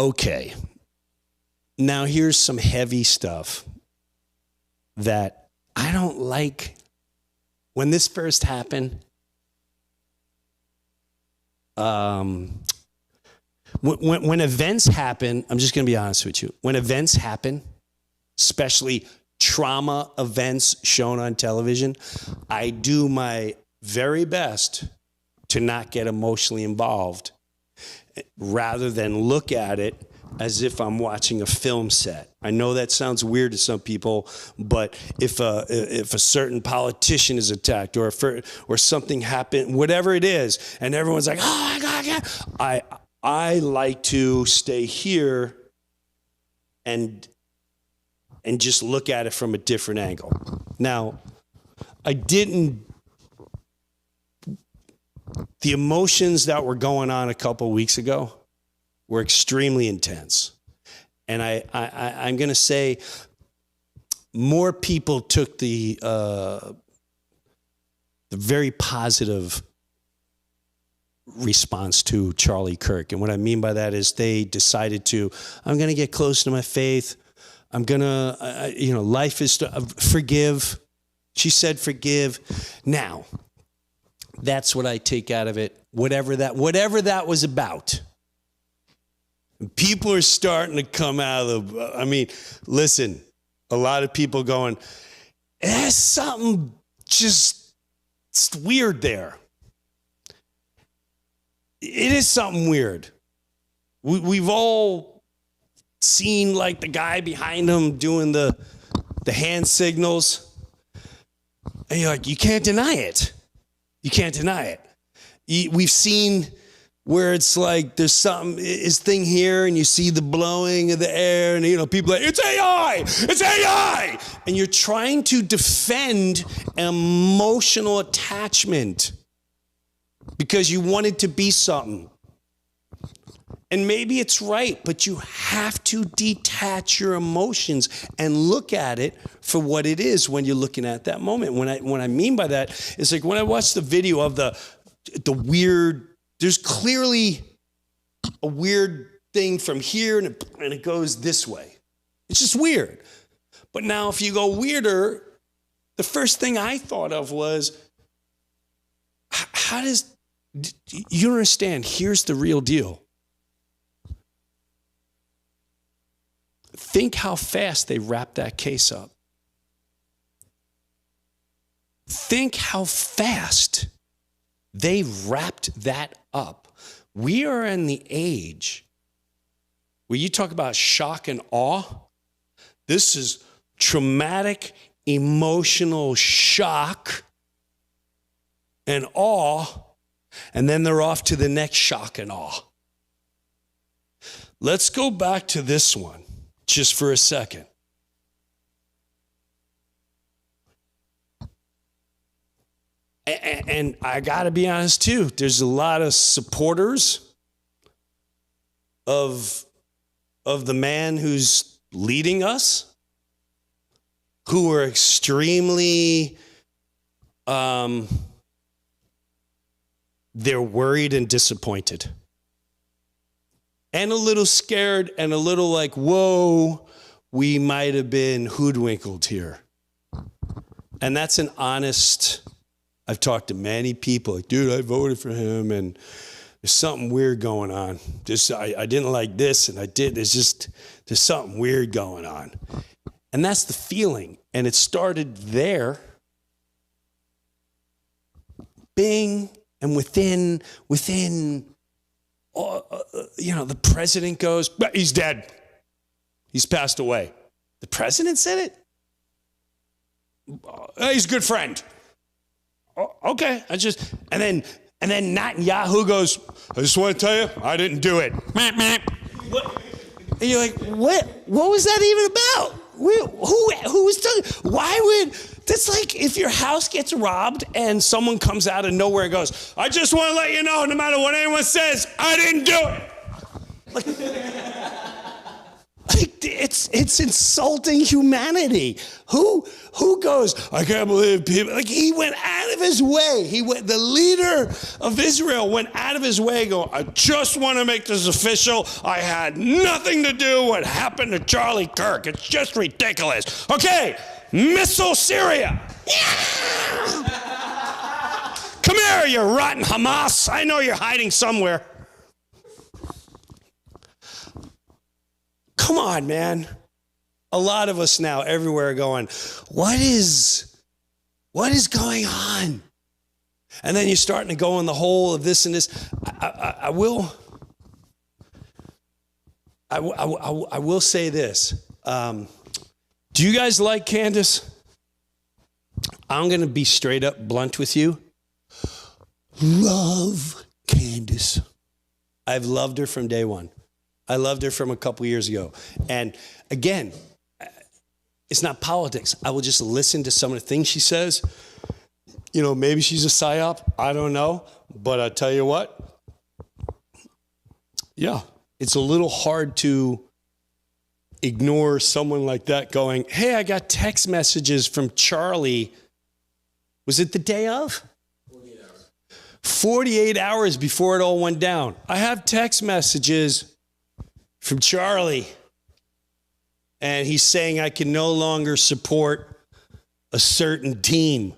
Okay. Now here's some heavy stuff that I don't like. When this first happened, when events happen, I'm just going to be honest with you. When events happen, especially trauma events shown on television, I do my very best to not get emotionally involved rather than look at it as if I'm watching a film set. I know that sounds weird to some people, but if a certain politician is attacked or something happened, whatever it is, and everyone's like, oh my God, yeah. I like to stay here and just look at it from a different angle. Now, the emotions that were going on a couple weeks ago were extremely intense. And I'm going to say more people took the very positive response to Charlie Kirk. And what I mean by that is they decided I'm going to get close to my faith. I'm going to, life is to forgive. She said forgive. Now, that's what I take out of it. Whatever that was about. People are starting to come out of listen, a lot of people going, there's something just weird there. It is something weird. We've all seen like the guy behind him doing the hand signals. And you're like, you can't deny it. You can't deny it. We've seen where it's like there's this thing here and you see the blowing of the air and, people are like, it's AI! And you're trying to defend an emotional attachment because you want it to be something. And maybe it's right, but you have to detach your emotions and look at it for what it is when you're looking at that moment. What I mean by that is like when I watched the video of the weird, there's clearly a weird thing from here and it goes this way. It's just weird. But now if you go weirder, the first thing I thought of was, you understand, here's the real deal. Think how fast they wrapped that case up. Think how fast they wrapped that up. We are in the age where you talk about shock and awe. This is traumatic, emotional shock and awe, and then they're off to the next shock and awe. Let's go back to this one just for a second. And I got to be honest too, there's a lot of supporters of the man who's leading us who are extremely, they're worried and disappointed. And a little scared and a little like, whoa, we might have been hoodwinked here. And that's an honest, I've talked to many people like, dude, I voted for him and there's something weird going on. I didn't like this and I did. There's something weird going on. And that's the feeling. And it started there. Bing. And within, the president goes, he's dead. He's passed away. The president said it? He's a good friend. Okay. And then Netanyahu goes, I just want to tell you, I didn't do it. And you're like, what was that even about? Who was telling? Why would, that's like if your house gets robbed and someone comes out of nowhere and goes, I just want to let you know, no matter what anyone says, I didn't do it. it's insulting humanity. Who goes, I can't believe people, like he went out of his way. The leader of Israel went out of his way going, I just want to make this official. I had nothing to do with what happened to Charlie Kirk. It's just ridiculous. Okay, missile Syria. Yeah! Come here, you rotten Hamas. I know you're hiding somewhere. Come on, man. A lot of us now everywhere are going, what is going on? And then you're starting to go in the hole of this and this. I will say this. Do you guys like Candace? I'm going to be straight up blunt with you. Love Candace. I've loved her from day one. I loved her from a couple years ago. And again, it's not politics. I will just listen to some of the things she says. You know, maybe she's a psyop. I don't know. But I tell you what, yeah, it's a little hard to ignore someone like that going, hey, I got text messages from Charlie. Was it the day of? 48 hours before it all went down. I have text messages from Charlie, and he's saying I can no longer support a certain team.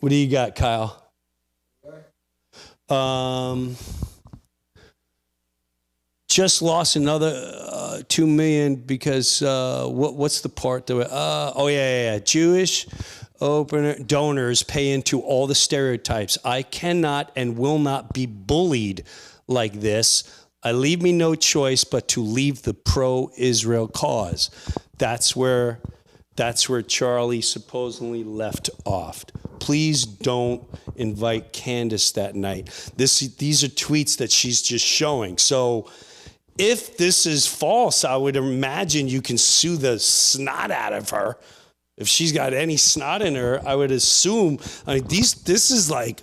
What do you got, Kyle? Just lost another 2 million because what's the part that Jewish donors pay into all the stereotypes. I cannot and will not be bullied like this. I leave me no choice but to leave the pro-Israel cause. That's where Charlie supposedly left off. Please don't invite Candace that night. These are tweets that she's just showing. So if this is false, I would imagine you can sue the snot out of her. If she's got any snot in her, I would assume, this is like,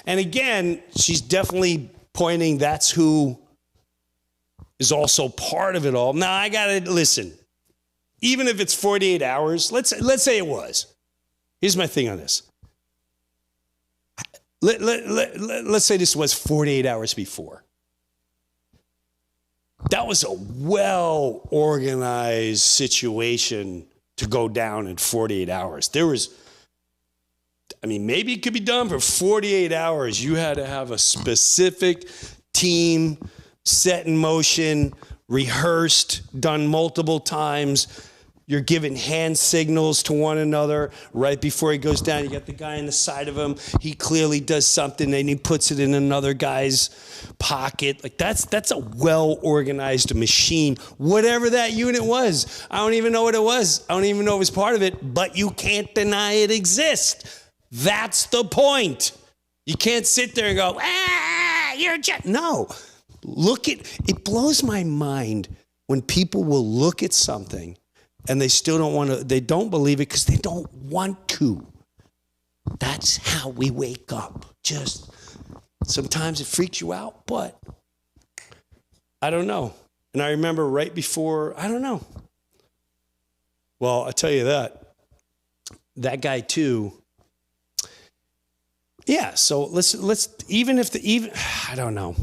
and again, she's definitely pointing that's who is also part of it all. Now, I got to listen. Even if it's 48 hours, let's say it was. Here's my thing on this. Let's say this was 48 hours before. That was a well-organized situation to go down in 48 hours. Maybe it could be done for 48 hours. You had to have a specific team set in motion, rehearsed, done multiple times. You're giving hand signals to one another right before he goes down. You got the guy on the side of him. He clearly does something, and he puts it in another guy's pocket. Like that's a well-organized machine. Whatever that unit was, I don't even know what it was. I don't even know it was part of it, but you can't deny it exists. That's the point. You can't sit there and go, you're just, no. It blows my mind when people will look at something and they still don't want to, they don't believe it because they don't want to. That's how we wake up. Just sometimes it freaks you out, but I don't know. And I remember right before, I don't know. Well, I tell you that guy too. Yeah, so let's I don't know.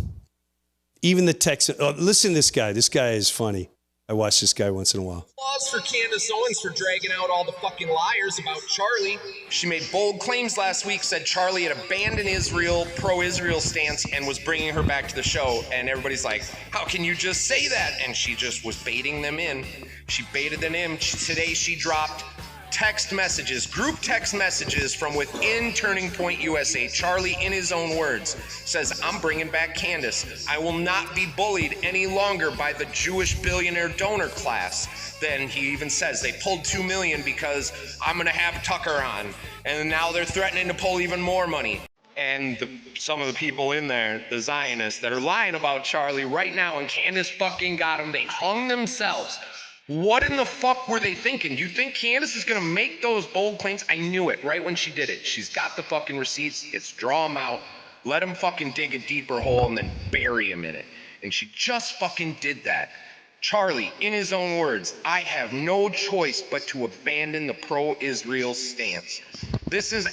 Even the text, listen to this guy. This guy is funny. I watch this guy once in a while. Applause for Candace Owens for dragging out all the fucking liars about Charlie. She made bold claims last week, said Charlie had abandoned Israel, pro-Israel stance, and was bringing her back to the show. And everybody's like, how can you just say that? And she just was baiting them in. She baited them in. Today she dropped text messages, group text messages from within Turning Point USA. Charlie, in his own words, says, I'm bringing back Candace. I will not be bullied any longer by the Jewish billionaire donor class. Then he even says they pulled $2 million because I'm going to have Tucker on. And now they're threatening to pull even more money. And some of the people in there, the Zionists, that are lying about Charlie right now, and Candace fucking got them, they hung themselves. What in the fuck were they thinking? You think Candace is going to make those bold claims? I knew it right when she did it. She's got the fucking receipts. It's draw them out. Let him fucking dig a deeper hole and then bury him in it. And she just fucking did that. Charlie, in his own words, I have no choice but to abandon the pro-Israel stance.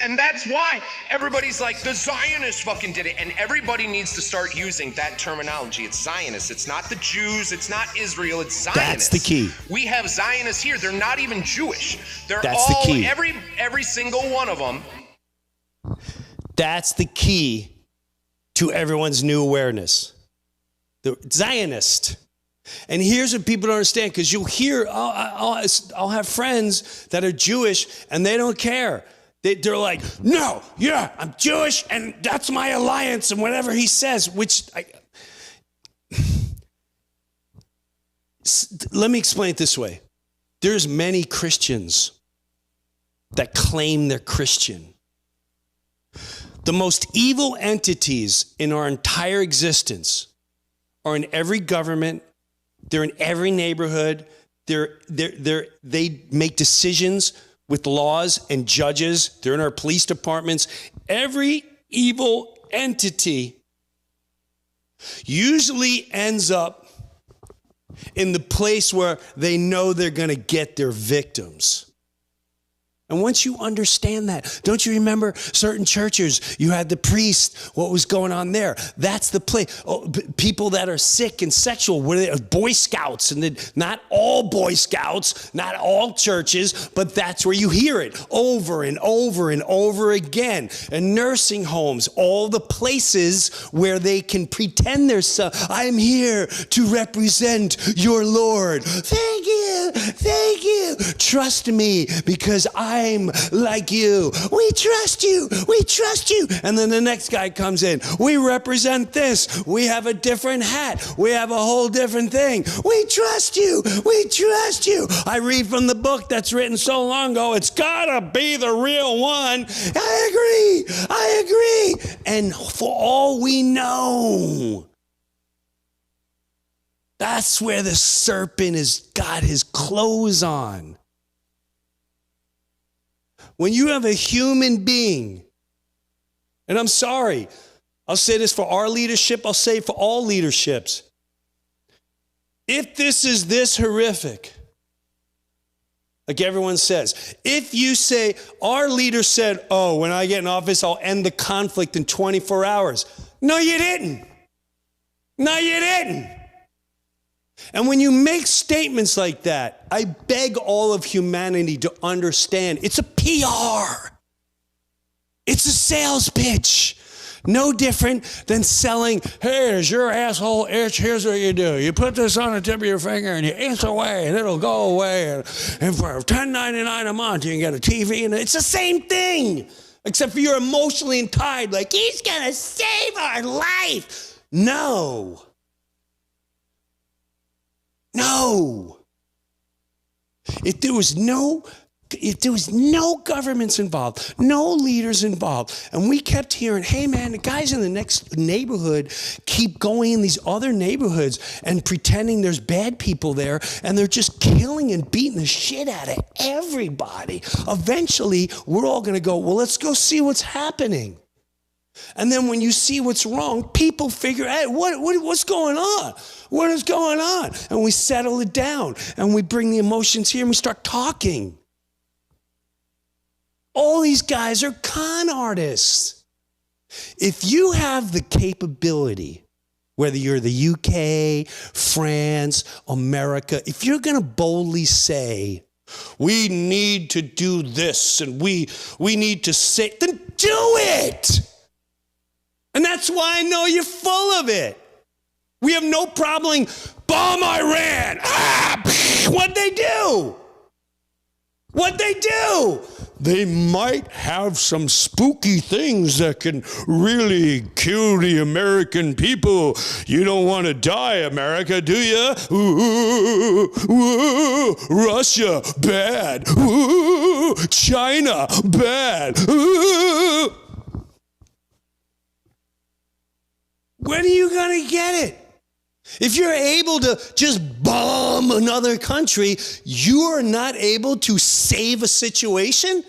And that's why everybody's like, the Zionists fucking did it. And everybody needs to start using that terminology. It's Zionists. It's not the Jews. It's not Israel. It's Zionists. That's the key. We have Zionists here. They're not even Jewish. They're That's all, the key. every single one of them. That's the key to everyone's new awareness. The Zionist. And here's what people don't understand, because you'll hear, I'll have friends that are Jewish and they don't care. They're like, no, yeah, I'm Jewish and that's my alliance and whatever he says, let me explain it this way. There's many Christians that claim they're Christian. The most evil entities in our entire existence are in every government. They're in every neighborhood. They make decisions with laws and judges. They're in our police departments. Every evil entity usually ends up in the place where they know they're going to get their victims. And once you understand that, don't you remember certain churches? You had the priest, what was going on there? That's the place. People that are sick and sexual, Boy Scouts, and not all Boy Scouts, not all churches, but that's where you hear it over and over and over again. And nursing homes, all the places where they can pretend they're I'm here to represent your Lord. Thank you. Trust me, because I'm like you. We trust you. And then the next guy comes in. We represent this. We have a different hat. We have a whole different thing. We trust you. I read from the book that's written so long ago. It's gotta be the real one. I agree. And for all we know, that's where the serpent has got his clothes on. When you have a human being, and I'm sorry, I'll say this for our leadership, I'll say it for all leaderships. If this is this horrific, like everyone says, if you say, our leader said, oh, when I get in office, I'll end the conflict in 24 hours. No, you didn't. And when you make statements like that, I beg all of humanity to understand it's a PR. It's a sales pitch. No different than selling, hey, is your asshole itch? Here's what you do. You put this on the tip of your finger and you itch away and it'll go away. And for $10.99 a month, you can get a TV. And it's the same thing, except for you're emotionally tied, like, he's going to save our life. No. If there was no governments involved, no leaders involved, and we kept hearing, hey man, the guys in the next neighborhood keep going in these other neighborhoods and pretending there's bad people there, and they're just killing and beating the shit out of everybody. Eventually, we're all going to go, well, let's go see what's happening. And then when you see what's wrong, people figure out, hey, what's going on? What is going on? And we settle it down, and we bring the emotions here, and we start talking. All these guys are con artists. If you have the capability, whether you're the UK, France, America, if you're going to boldly say, we need to do this, and we need to say, then do it. And that's why I know you're full of it. We have no problem bomb Iran. What'd they do? They might have some spooky things that can really kill the American people. You don't want to die, America, do you? Ooh, Russia, bad. Ooh, China, bad. Ooh. When are you going to get it? If you're able to just bomb another country, you are not able to save a situation?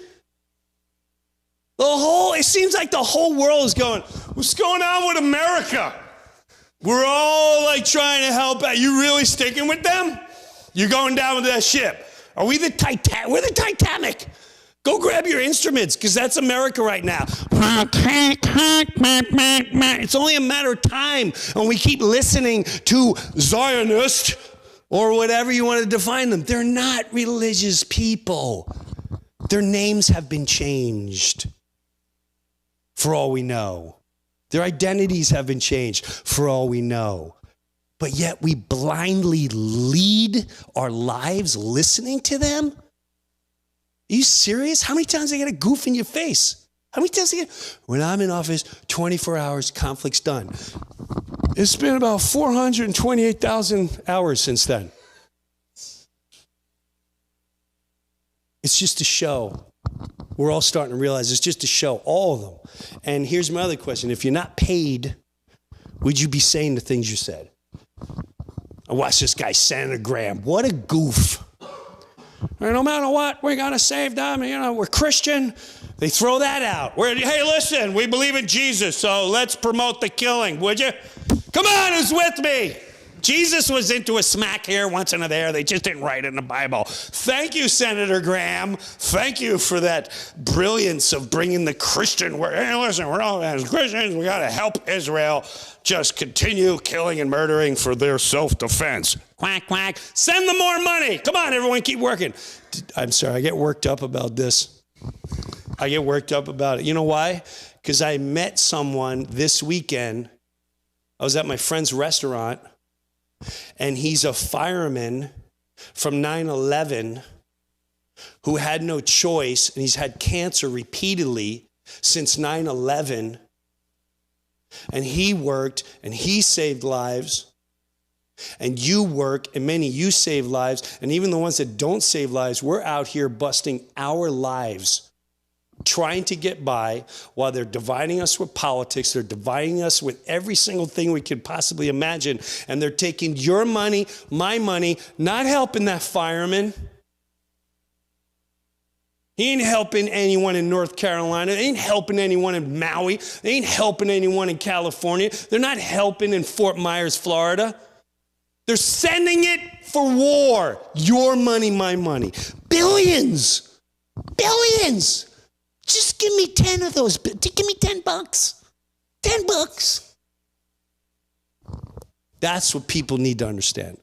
It seems like the whole world is going, what's going on with America? We're all like trying to help out. You really sticking with them? You're going down with that ship. Are we the Titanic? We're the Titanic. Go grab your instruments, because that's America right now. It's only a matter of time when we keep listening to Zionists or whatever you want to define them. They're not religious people. Their names have been changed, for all we know. Their identities have been changed, for all we know. But yet we blindly lead our lives listening to them? Are you serious? How many times are they going to goof in your face? How many times are they when I'm in office, 24 hours, conflict's done. It's been about 428,000 hours since then. It's just a show. We're all starting to realize it's just a show, all of them. And here's my other question. If you're not paid, would you be saying the things you said? I watched this guy, Senator Graham. What a goof. And no matter what, we're going to save them. We're Christian. They throw that out. Hey, listen, we believe in Jesus, so let's promote the killing, would you? Come on, who's with me? Jesus was into a smack here, once and a there. They just didn't write it in the Bible. Thank you, Senator Graham. Thank you for that brilliance of bringing the Christian word. Hey, listen, we're all as Christians. We got to help Israel just continue killing and murdering for their self-defense. Quack, quack. Send them more money. Come on, everyone, keep working. I'm sorry, I get worked up about this. I get worked up about it. You know why? Because I met someone this weekend. I was at my friend's restaurant, and he's a fireman from 9/11 who had no choice, and he's had cancer repeatedly since 9/11. And he worked, and he saved lives. And you work, and many of you save lives. And even the ones that don't save lives, we're out here busting our lives, trying to get by while they're dividing us with politics. They're dividing us with every single thing we could possibly imagine. And they're taking your money, my money, not helping that fireman. He ain't helping anyone in North Carolina. They ain't helping anyone in Maui. They ain't helping anyone in California. They're not helping in Fort Myers, Florida. They're sending it for war. Your money, my money. Billions. Billions. Just give me 10 of those. Give me $10. $10. That's what people need to understand.